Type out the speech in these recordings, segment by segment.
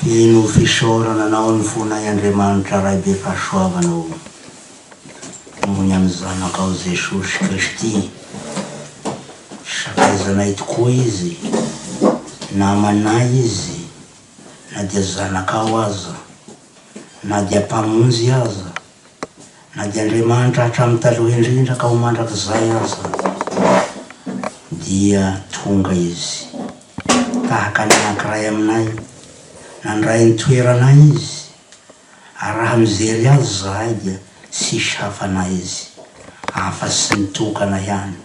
Fino fisaorana anao ny fonay Andriamanitra ray be fahasoavanao mony amin'ny zanakao Jesosy Kristy. Sakaizanay tokoa izy, namanay izy, na dia zanakao aza, na dia mpamonjy aza, na dia Andriamanitra hatramin'ny taloha indrindra ka ho mandrakizay aza, dia tonga izy tahaka ny anankiray aminay, nandray ny toeranay izy, ary raha mijery azy zahay dia sisy hafanay izy, hafa sy nitokana ihany.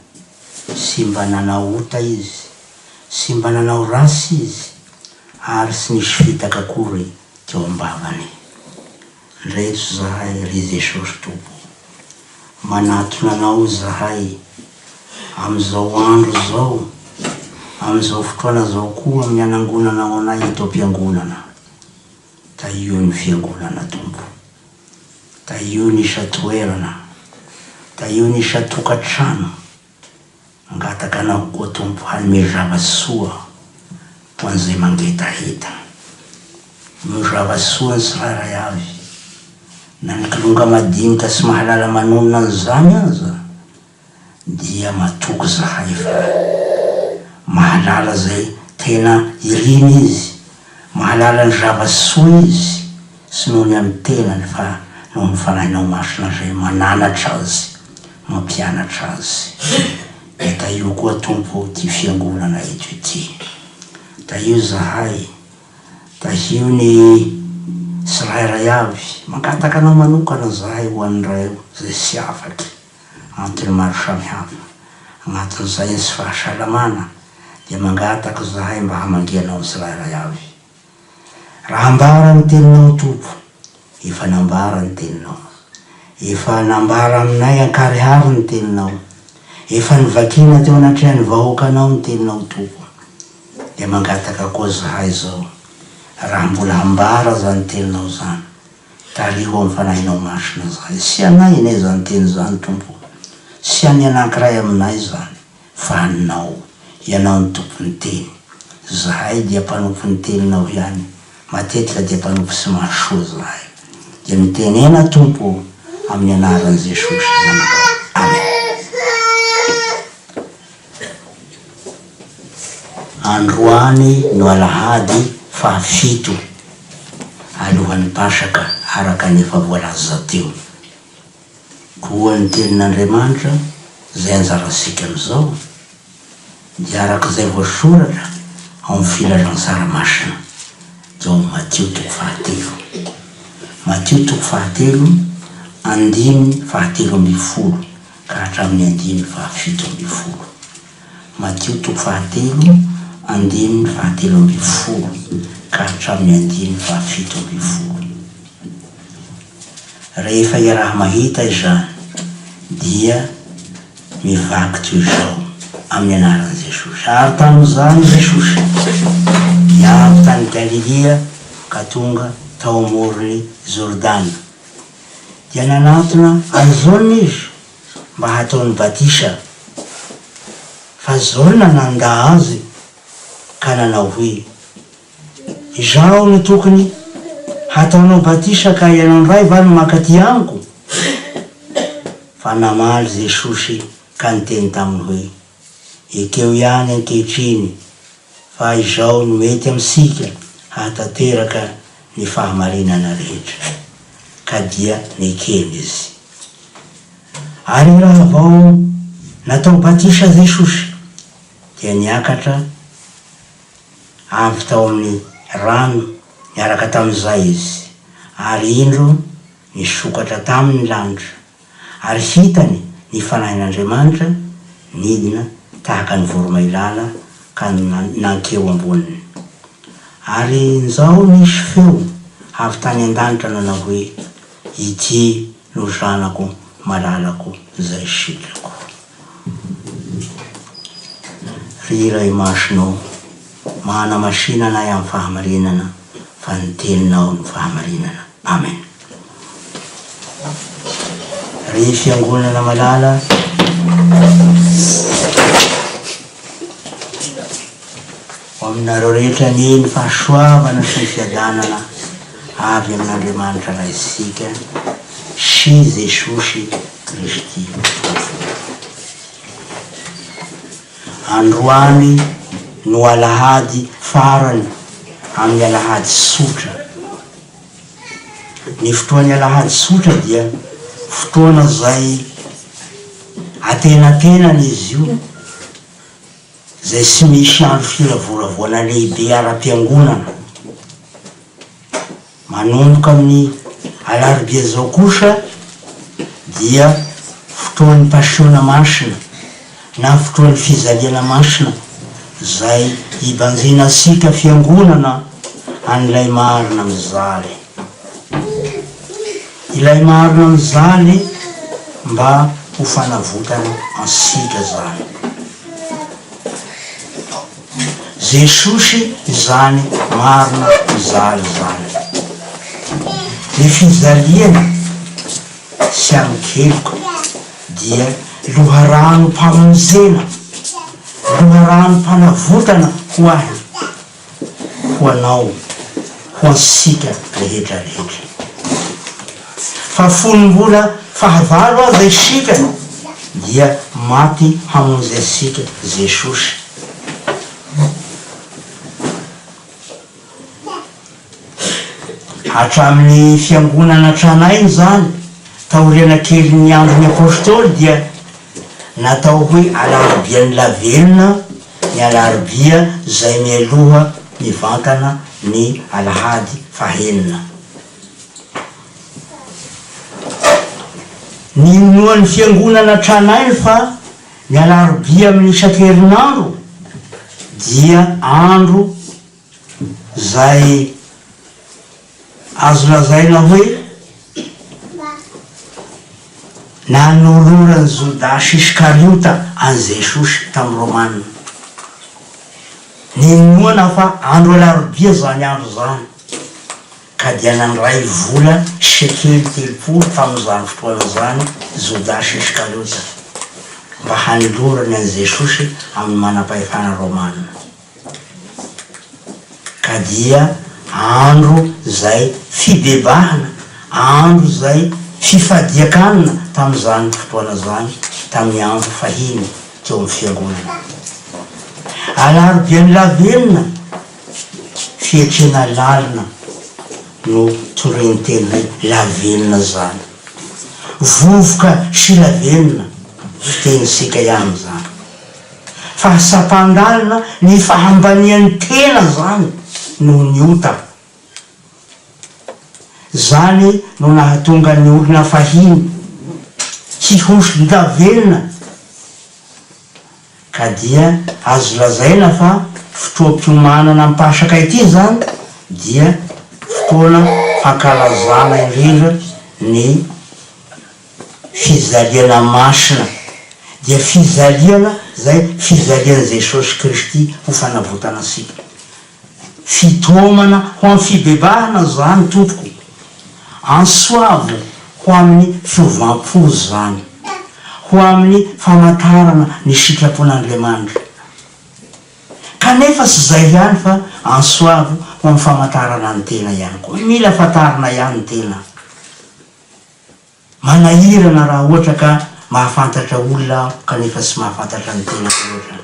Sy mba nanao ota izy, sy mba nanao rasy izy, ary sy nisy fitaka akory teo ambavany. Ndreto zahay ry Jesosy Tompo, manatona anao zahay amizao andro zao, amizao fotoana zao koa amin'ny anangonanao anay eto am-piangonana. Taio ny fiangonana Tompo, taio ny isa-toerana, taio ny isa-tokantrano. Ngataka anao koa Tompo hanome zava-soa ho an'izay mangetaheta. Ny zava-soa ny tsirairay avy, na ny kilonga madinika sy mahalala manonona an'izany aza, dia matoky zahay fa mahalala zay tena iriny izy, mahalala ny zava-soa izy, sy noho ny amin'ny tenany fa noho ny fanahinao masina zay mananatra azy, mampianatra azy. Taio koa Tompo ty fiangonana eto ity, taio zahay, taio ny tsirairay avy, mangataka anao manokana zahay ho an'ireo zay sy afaky antony maro samihafa. Agnatin'izay ny sy fahasalamana dia mangataka zahay mba hamangianao ny tsirairay avy. Raha ambara ny teninao Tompo, efa nambara ny teninao, efa nambara aminay ankarihary ny teninao, efa nivakina teo anatrehan'ny vahoakanao ny teninao Tompo. Dia mangataka koa zahay zao, raha mbola hambara zany teninao zany, tariho amin'ny fanahinao masina zahay. Sy anay ine zany teny zany Tompo, sy any anankiray aminay zany, fa anao, ianao ny tompony teny. Zahay dia mpanompo ny teninao ihany, matetika dia mpanompo sy mahasoa zahay. Dia mitenena Tompo amin'ny anaran'i Jesosy zanakao. Amen. Androany no Alahady faha-VII alohan'ny PASKA araka nefa voalaza teo. Koa ny Tenin'Andriamanitra zay anjarasika amizao dia arak'izay voasoratra ao amin'ny filazantsara masina teo Matio 7. Matio 7 andimy 17 ka hatramin'ny andimy 17. Matio 7 andimy 17 ka hatramin'ny andimy 17. Rehefa iaraha mahita izany dia mivaky toy izao amin'ny anaran'i Jesosy. Ary tamin'izany Jesosy niavy tany Galilea ka tonga tao amoron'ny Jordana. Dia nanatona azony izy mba hataony batisa, fa zao nananda azy ka nanao hoe, izao no tokony hataonao batisa ka ianao ndray va no makaty amiko? Fa namaly Jesosy ka niteny taminy hoe, ekeo ihany ankehitriny fa izao no mety amitsika hatateraka ny fahamarinana rehetra. Ka dia nekeny izy. Ary raha vao natao batisa Jesosy dia niakatra avy tao amin'ny rano niaraka tamin'izay izy, ary indro nisokatra tamin'ny lanitra, ary hitany ny fanahin'Andriamanitra nidina tahaka ny voromailala ka nankeo amboniny. Ary nzao nisy feo avy tany an-danitra nanao hoe, ity no zanako malalako zay sitrako. Ry ray masonao, mana masina anay amin'ny fahamarinana, fa ny teninao ny fahamarinana. Amen. Ry fiangonana malala, ho aminareo rehetra ny fahasoavana sy ny fiadanana avy amin'Andriamanitra raisika sy Jesosy Kristy. Androany no alahady farany amin'ny alahady sotra. Ny fotoan'ny alahady sotra dia fotoana zay atenatenany izy io, zay tsy misy andro firavoroavoana lehibe ara-piangonana. Manomboka amin'ny alarobia zao kosa dia fotoan'ny pasiona masina na fotoan'ny fizaliana masina, zay ibanjina sika fiangonana an'ilay marina mizaly. Ilay marina mizaly mba ho fanavotana ansika zany. Jesosy zany marina mizaly zany. Ny fizaliana sy amikeloka dia loharano mpamonjena, loharano mpanavotana ho ahy, ho anao, ho ansika rehetrarehetra. Fa folom-bola faha-VII aza isika dia maty hamonjy asika Jesosy. Hatramin'ny fiangonana tranainy zany, taoriana kely ny andron'ny apôstôly dia natao hoe alarobian'ny lavelona, ny alarobia zay mialoha mivantana ny Alahady faha-VII. Ninoan'ny fiangonana tranainy fa ny alarobia amin'ny isan-kerinandro dia andro zay azo lazaina hoe nanolorany Jodasy Iskariota an Jesosy tamin'ny Romanina. Ninoana fa andro alarobia zany andro zany, ka dia nandray vola sekely 3 tamin'izany fotoana zany Jodasy Iskariota mba hanolorany an Jesosy amin'ny manam-pahefana Romanina. Ka dia andro zay fibebahana, andro zay fifadiakanina tamin'izany fotoana zany, tamin'ny andro fahiny teo amin'ny fiangonana. Alarobian'ny lavelona, fietrena lalina no Toriteny lavelona zany. Vovoka sy lavelona fitenisika ihany zany. Fahasapandalina ny fahambanian'ny tena zany no ny ota. Zany no nahatonga ny olona fahiny tsy hoso lavelona, ka dia azo lazaina fa fotoam-piomanana amin'ny Pasaka ity zany dia fotoana fankalazana indrindra ny fizaliana masina, dia fizaliana zay fizaliana Jesosy Kristy ho fanavotana asika. Fitomana ho amin'ny fibebahana zany tompoko, ansoavo ho amin'ny fiovam-po zany, ho amin'ny famantarana ny sitrapon'Andriamanitra. Kanefa tsy zay ihany fa ansoavo ho amin'ny famantarana ny tena ihany koa. Mila fantarina ihany ny tena. Manahirana raha ohatra ka mahafantatra olona kanefa tsy mahafantatra ny tena loatra.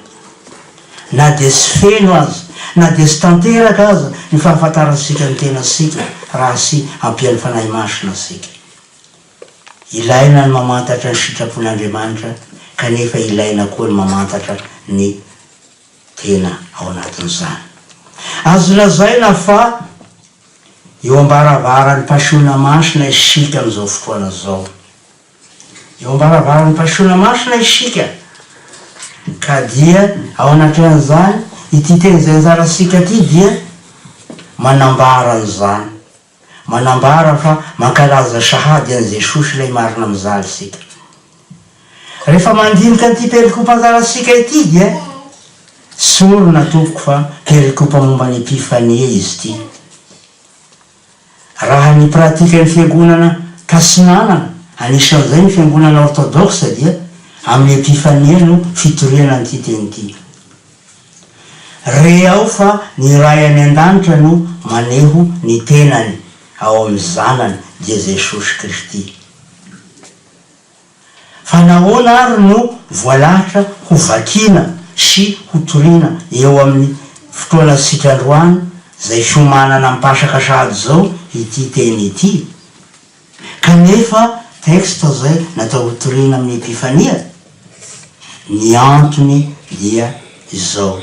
Na dia tsy feno aza, na dia tsy tanteraka aza ny fahafantarantsika ny tena sika raha sy ampian'ny fanahy masina sika. Ilaina ny mamantatra ny sitrapon'Andriamanitra, kanefa ilaina koa ny mamantatra ny tena ao anatin'izany. Azo lazaina fa eo ambaravarany pasiona masina isika amin'izao fotoana zao. Eo ambaravarany pasiona masina isika, ka dia ao anatin'izany ity teny zay anjarasika ty dia manambara an'izany. Manambara fa mankalaza sahady an Jesosy ilay marina mizaly sika. Rehefa mandinika an'ity perikopa anjarasika ity dia sorona tompoko fa perikopa momba ny Epifania izy ty. Raha ny pratika ny fiangonana Tasinanana, anisan'izay ny fiangonana orthodoxe dia amin'ny Epifania no fitoriana an'ity teny ity. re ao fa ny ray any an-danitra no maneho ny tenany ao amin'ny zanany dia Jesosy Kristy. Fa nahoana ary no voalahatra ho vakina sy ho toriana eo amin'ny fotoana sikandroany zay fiomanana mipasaka sady zao ity teny ity. Kanefa texte zay natao ho toriana amin'ny epifania. Ny antony dia izao: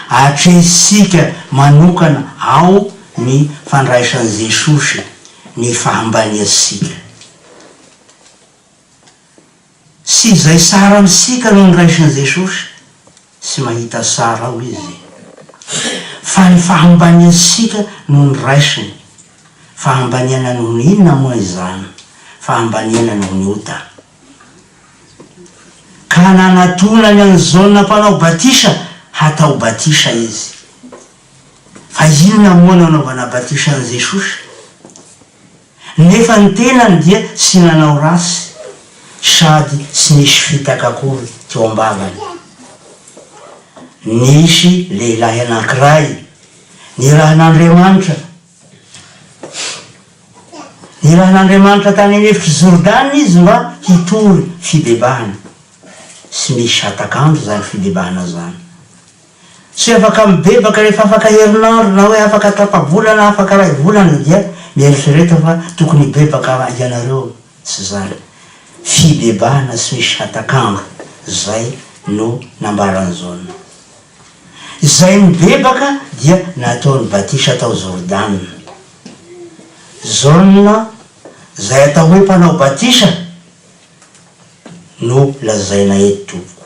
atresika manokana ao ny fandraisan'i Jesosy ny fahambaniasika. Sy zay sara amitsika no niraisan'i Jesosy, sy mahita sara ao izy. Fa ny fahambaniasika no niraisiny. Fahambaniana noho ny inona moa izany? Fahambaniana noho ny ota. Ka nanatonany an'izao nampanao batisa hatao batisa izy. Fa inona moa nanaovana batisa an'i Jesosy? Nefa ny tenany dia sy nanao rasy sady sy nisy fitakakory teo ambavany. Nisy lehilahy anankiray nirahan'Andriamanitra. Nirahan'Andriamanitra tany an'efitry Jordany izy mba hitory fibebahana. Sy misy atakandro zany fibebahana zany. Tsy afaka mibebaka rehefa afaka herinandro na hoe afaka tapa-bolana, afaka ray volana dia mieritrereta fa tokony bebaka ianareo. Tsy zany. Fibebahana sy misy atakandro zay no nambaran'izao. Zay mibebaka dia nataony batisa tao Jordany. Zona zay atao hoe mpanao batisa no lazaina eto tompoko.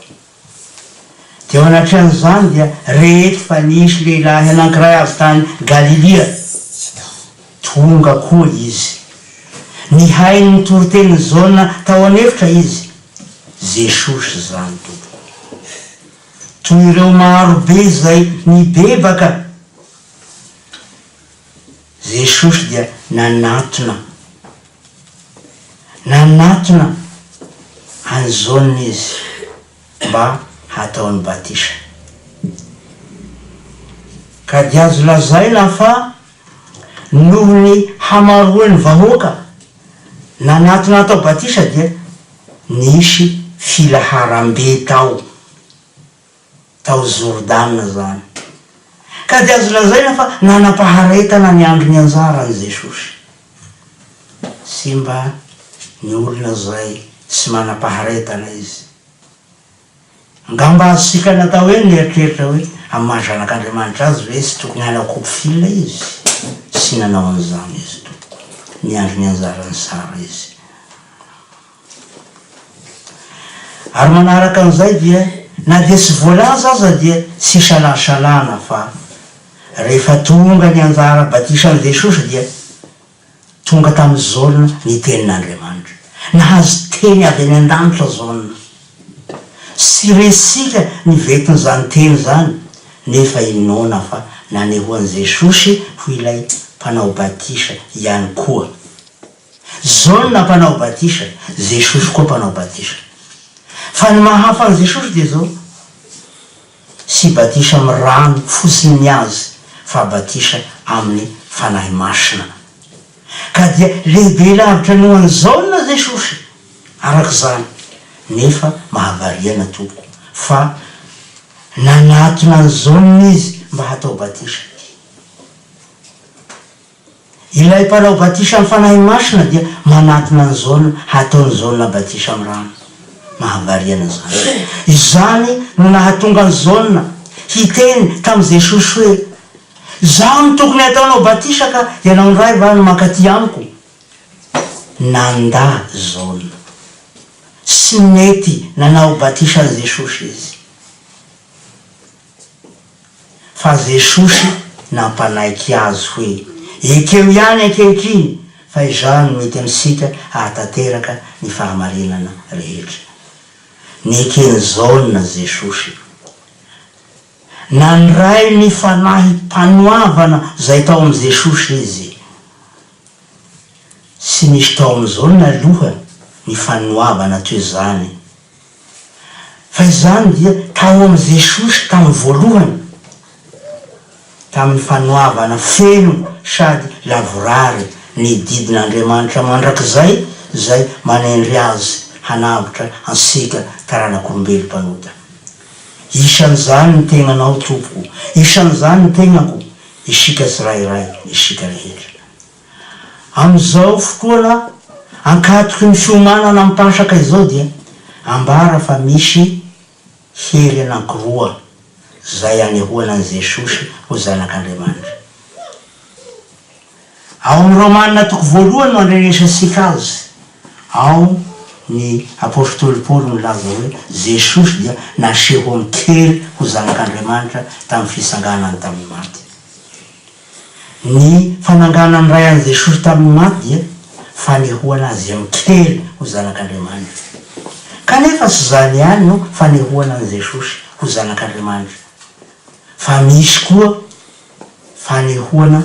Teo anatran'izany dia rehetra fa nisy lehilahy anankiray avy tany Galilea. Tonga koa izy. Ny hainy ny Toriteny zona tao anefitra izy. Jesosy zany tompoko. Toy ireo marobe zay nibebaka. Jesosy dia nanatona an'izona izy mba hataony batisa. Ka dia azo lazaina fa noho ny hamaroan'ny vahoaka nanatona atao batisa dia nisy filaharam-be tao Jordana zany. Ka dia azo lazaina fa nanampaharetana ny andro ny anjarany Jesosy. Sy mba ny olona zay sy manampaharetana izy. Ngamba azosika natao hoe nieritreritra hoe amin'ny mahazanak'Andriamanitra azy hoe sy tokony hanao kopifila izy. Sy nanao an'izany izy tompoko. Ny andro ny anjarany sara izy. Ary manaraka an'izay dia na dia tsy voalaza aza dia tsy salasalana fa rehefa tonga ny anjara batisan'i Jesosy dia tonga tamin'izolona ny Tenin'Andriamanitra. Nahazo teny avy any an-danitra zolona. Sy resika ny veton'izany teny zany, nefa inona fa nanehoan'i Jesosy ho ilay mpanao batisa ihany koa. Zolona mpanao batisa, Jesosy koa mpanao batisa. Fa ny mahafa an'i Jesosy dia zao, sy batisa amin'ny rano fotsiny ny azy, fa batisa amin'ny fanahy masina. Ka dia lehibe lavitra noho an'izao na Jesosy arak'izany, nefa mahavariana tompoko fa nanatona an'izao izy mba hatao batisa. Ilay mpanao batisa amin'ny fanahy masina dia manatona an'izao hataon'izao batisa amin'ny rano. Mahavariana zany. Izany no nahatonga an'izao hiteny tamin'i Jesosy hoe: zaho no tokony ataonao batisa ka ianao ndray va no mankaty amiko. Nanda zao. Sy mety nanao batisa an'i Jesosy izy. Fa Jesosy nampanaiky azy hoe ekeo ihany ankehitriny fa izany mety amintsika ahatateraka ny fahamarinana rehetra. Neken'izao na Jesosy nandray ny fanahy mpanoavana zay tao amin'i Jesosy izy. Sy nisy tao amin'izao naloha ny fanoavana toy izany. Fa izany dia tao amin'i Jesosy tamin'ny voalohany. tamin'ny fanoavana feno sady lavorary ny didin'Andriamanitra mandrakizay zay manendry azy hanavitra ansika taranak'olombelo mpanota. Isan'izany ny tegnanao tompoko, isan'izany ny tegnako, isika tsirairay, isika rehetra. Am'izao fotoana ankatoky ny fiomanana mipasaka izao dia ambara fa misy hery anankiroa zay anehoana an Jesosy ho zanak'Andriamanitra. Ao amin'ny Romanina toko voalohany no andrenesantsika azy. Ao ny apôstôly Paoly milaza hoe Jesosy dia naseho amin'ny kely ho zanak'Andriamanitra tamin'ny fisanganany tamin'ny maty. Ny fananganany ray an Jesosy tamin'ny maty dia fanehoana azy amin'ny kely ho zanak'Andriamanitra. Kanefa tsy zany ihany no fanehoana an Jesosy ho zanak'Andriamanitra, fa misy koa fanehoana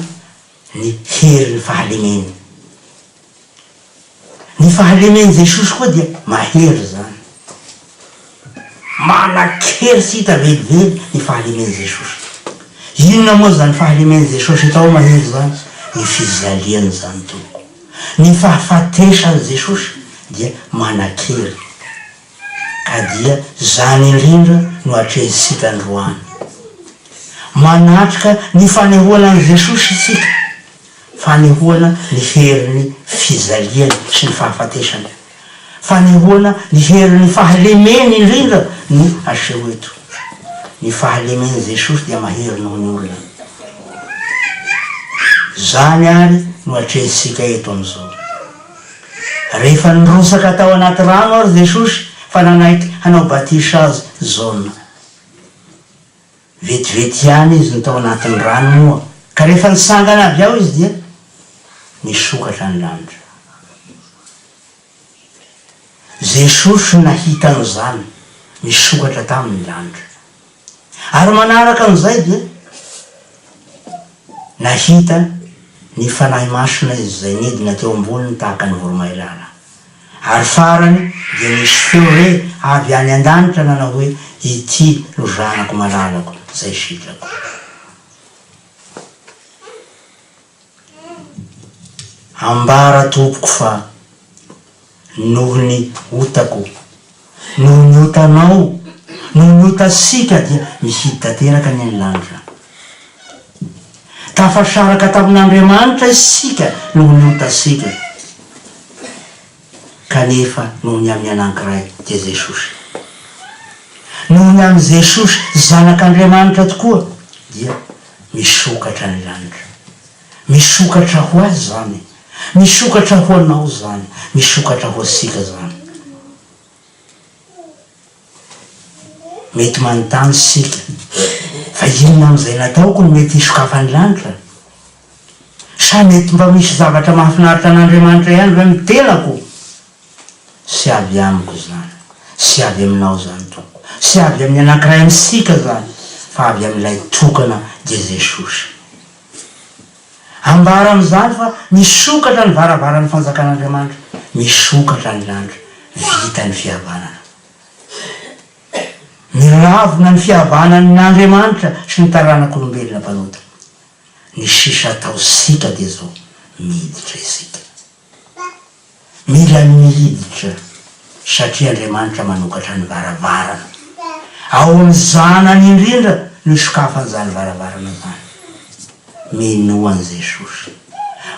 ny hery ny fahalemeny. Ny fahalemeny Jesosy koa dia mahery zany. Manan-kery tsy hita velively ny fahalemeny Jesosy. Inona moa zany fahalemeny Jesosy atao mahery zany? Ny fizaliany zany toko. Ny fahafatesany Jesosy dia manan-kery. Ka dia zany indrindra no atrehisika androany. Manatrika ny fanehoana an Jesosy isika, fanehoana ny herin'ny fizaliany sy ny fahafatesany, fanehoana ny herin'ny fahalemeny indrindra no aseho eto. Ny fahalemeny Jesosy dia mahery noho ny olona. Zany ary no atrehisika eto am'izao. Rehefa nirosaka tao anaty rano ary Jesosy fa nanaiky hanao batisa azy zaona. Vetivety ihany izy ny tao anatin'ny rano moa. Ka rehefa nisangana avy ao izy dia nisokatra ny lanitra. Jesosy nahita an'izany, nisokatra tamin'ny lanitra. Ary manaraka an'izay dia nahita ny fanahy masina izy zay nidina teo amboniny tahaka ny voromailala. Ary farany dia misy feo hoe avy any an-danitra nanao hoe ity no zanako malalako zay sitrako. Ambara tompoko fa noho ny otako, noho ny otanao, noho ny otasika dia misy tanteraka ny lanitra. Tafasaraka tamin'Andriamanitra isika noho ny otasika. Kanefa noho ny amin'ny anankiray dia Jesosy. Noho ny amin'ny Jesosy zanak'Andriamanitra tokoa dia misokatra ny lanitra. Misokatra ho azy zany, misokatra ho anao zany, misokatra ho asika zany. Mety manontany sika, fa inona am'izay nataoko no mety hisokafany lanitra? Sa mety mba misy zavatra mahafinaritra an'Andriamanitra ihany va mitenako? Sy avy amiko zany, sy avy aminao zany toko, sy avy amin'ny anankiray amitsika zany, fa avy amin'ilay tokana dia Jesosy. Ambara am'izany fa misokatra ny varavaran'ny fanjakan'Andriamanitra, misokatra ny lanitra, vita ny fihavanana. Miravona ny fihavanan'Andriamanitra sy ny taranak'olombelona mpanota. Ny sisa atao sika dia zao miditra isika. Mila miditra satria Andriamanitra manokatra ny varavarana. Ao amin'ny zanany indrindra no isokafan'izany varavarana zany. Menoan Jesosy,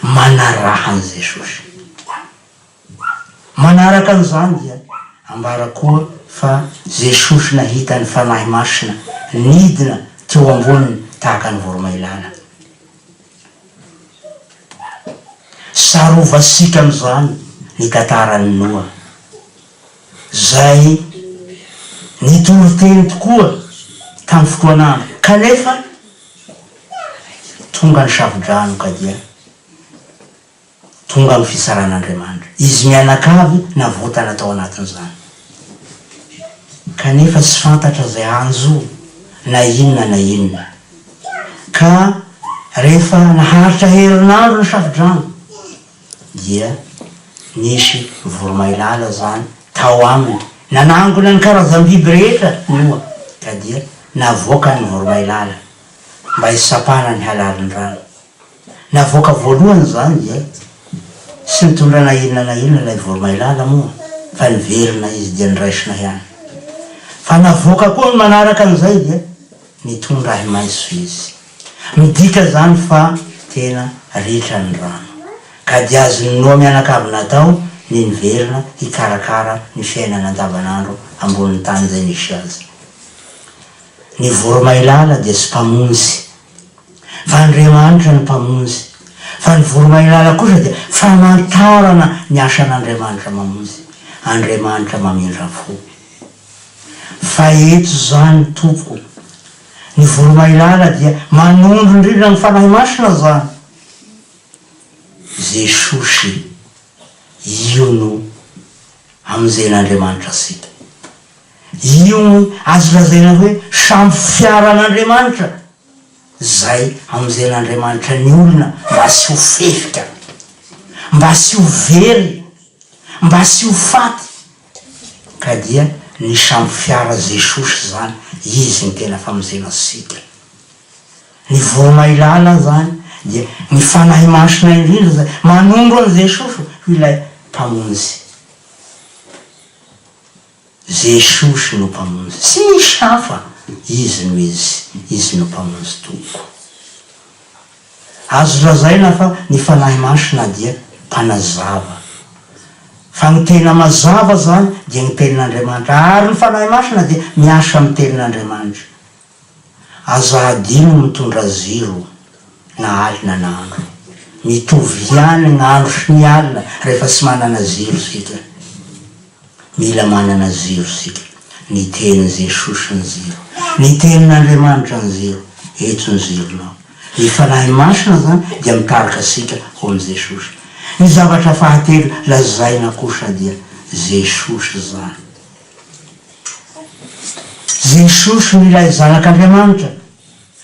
manarahan Jesosy. Manaraka an'izany dia ambara koa fa Jesosy nahita ny fanahy masina nidina teo amboniny tahaka ny voromailala. Sarovasika am'izany ny tantarany Noa, zay ny Toriteny tokoa tamin'ny fotoan'andro. Kanefa tonga ny savidrano ka dia tonga ny fisaran'Andriamanitra. Izy mianakavy navotana tao anatin'izany. Kanefa tsy fantatra zay anjo na inona na inona. Ka rehefa naharitra herinandro ny savidrano dia nisy voromailala zany tao aminy, nanangona ny karazam-biby rehetra Noa, ka dia navoaka ny voromailala. mba hisapana ny halaliny rano. Navoaka voalohany zany dia sy mitondra na inona lay voromailala moa fa niverina izy dia niraisina ihany. Fa navoaka koa ny manaraka an'izay dia nitondra ahy maiso izy. Midika zany fa tena ritra ny rano. Ka dia azo noa mianakavy natao ny niverina hikarakara ny fiainana andavanandro ambonin'ny tany zay nisy azy. Ny voromailala dia tsy mpamonjy, fa Andriamanitra ny mpamonjy. Fa ny voromailala kosa dia famantarana ny asan'Andriamanitra mamonjy. Andriamanitra mamindra fo. Fa eto zany tompoko, ny voromailala dia manondro indrindra ny fanahy masina zany. Jesosy io no hamonjen'Andriamanitra asika. Io no azo lazaina hoe samby fiaran'Andriamanitra zay hamonjen'Andriamanitra ny olona mba sy ho fefika, mba sy ho very, mba sy ho faty. Ka dia ny samby fiara Jesosy zany, izy ny tena famonjena asika. Ny voromailala zany dia ny fanahy masina indrindra zay manondro an' Jesosy ho ilay mpamonjy. Jesosy no mpamonjy, sy misy hafa. Izy no mpamonjy tompoko. Azo lazaina fa ny fanahy masina dia mpanazava. Fa ny tena mazava zany dia ny tenin'Andriamanitra, ary ny fanahy masina dia miasa amin'ny tenin'Andriamanitra. Alahady mitondra ziro na alina na andro. Mitovy ihany ny andro sy ny alina rehefa tsy manana ziro sika. Mila manana ziro sika. Ny tenin' Jesosy ny ziro, ny tenin'Andriamanitra ny ziro. Eto ny zironao. Ny fanahy masina zany dia mitarika asika ho am' Jesosy. Ny zavatra fahatelo lazaina kosa dia Jesosy zany. Jesosy no ilay zanak'Andriamanitra.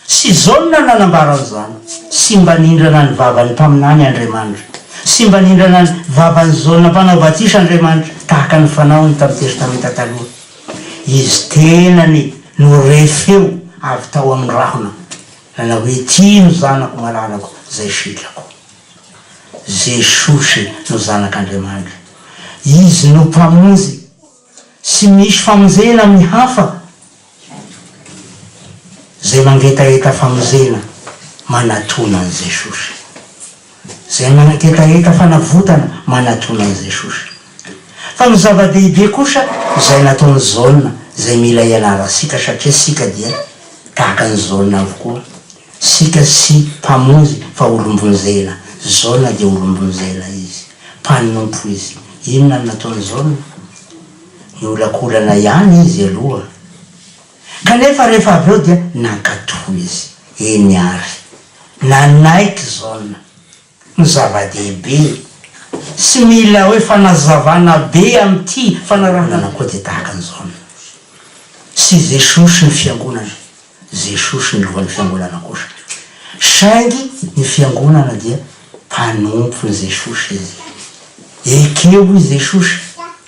Sy zao no nanambara zany. Sy mba nindrana ny vavany mpaminany Andriamanitra. Sy mba nindrana ny vavany zao nampanao batisa Andriamanitra tahaka ny fanaony tamin'ny testamenta taloha. Izy tenany no refeo avy tao amin'ny rahona. Lana hoe ty no zanako malalako zay sitrako. Jesosy no zanak'Andriamanitra. Izy no mpamonjy. Sy misy famonjena amin'ny hafa. Zay mangetaeta famonjena manatona an' Jesosy. Zay mangetaeta fanavotana manatona an' Jesosy. Fa ny zava-dehibe kosa zay nataony zaona zay mila ianara sika, satria sika dia tahaka ny zaona avokoa. Sika sy mpamonjy fa olombonjena. Zaona dia olombonjena izy, mpanompo izy. Inona nataony zaona? Ny olakolana ihany izy aloha. Kanefa rehefa avy eo dia nankatoa izy. Eny ary nanaiky zaona ny zava-dehibe. Sy mila hoe fanazavana be am'ty fanarahana koa dia tahaka ny zaona. Sy Jesosy ny fiangonana. Jesosy ny lohan'ny fiangonana kosa. Saingy ny fiangonana dia mpanompo ny Jesosy izy. Ekeo izy Jesosy.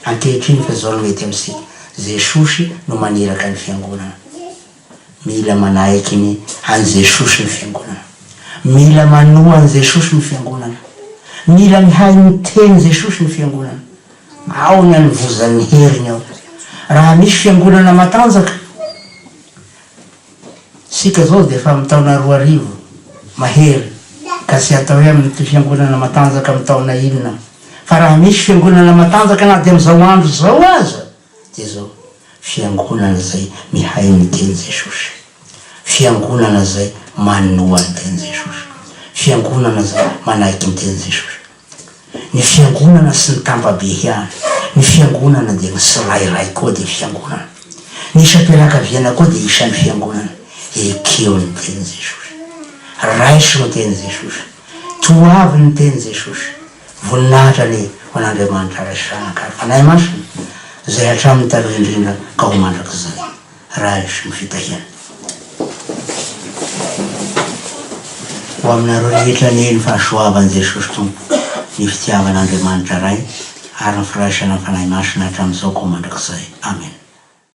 Ankehitriny fa zao no mety am'sika. Jesosy no maneraka ny fiangonana. Mila manaiky ny an' Jesosy ny fiangonana. Mila manoa an' Jesosy ny fiangonana. Mila mihay miteny Jesosy ny fiangonana. Ao ny anivozan'ny heriny ao. Raha misy fiangonana matanjaka, sika zao dia efa am'taona 2000 mahery, ka sy atao hoe amin'ny fiangonana matanjaka amin'ny taona inona. Fa raha misy fiangonana matanjaka na dia am'izao andro zao aza, dia zao fiangonana zay mihay miteny Jesosy. Fiangonana zay manoa miteny Jesosy. Fiangonana zay manaiky miteny Jesosy. Ny fiangonana sy ny tampabe hiany. Ny fiangonana dia ny sirairay koa dia fiangonana. Ny isam-pianakaviana koa dia isan'ny fiangonana. Ekeo ny teny Jesosy. Raiso ny teny Jesosy. Toavy ny teny Jesosy. Voninahitra ny ho an'Andriamanitra raisanakary. Fanahy masina zay hatramin'ny taloha indrindra ka ho mandrak'izay. Raiso ny fitahiana. Ho aminareo rehetra ny fahasoavan'i Jesosy tompo, ny fitiavan'Andriamanitra ray, ary ny firaisana fanahy masina hatramin'izao ka ho mandrak'izay. Amen.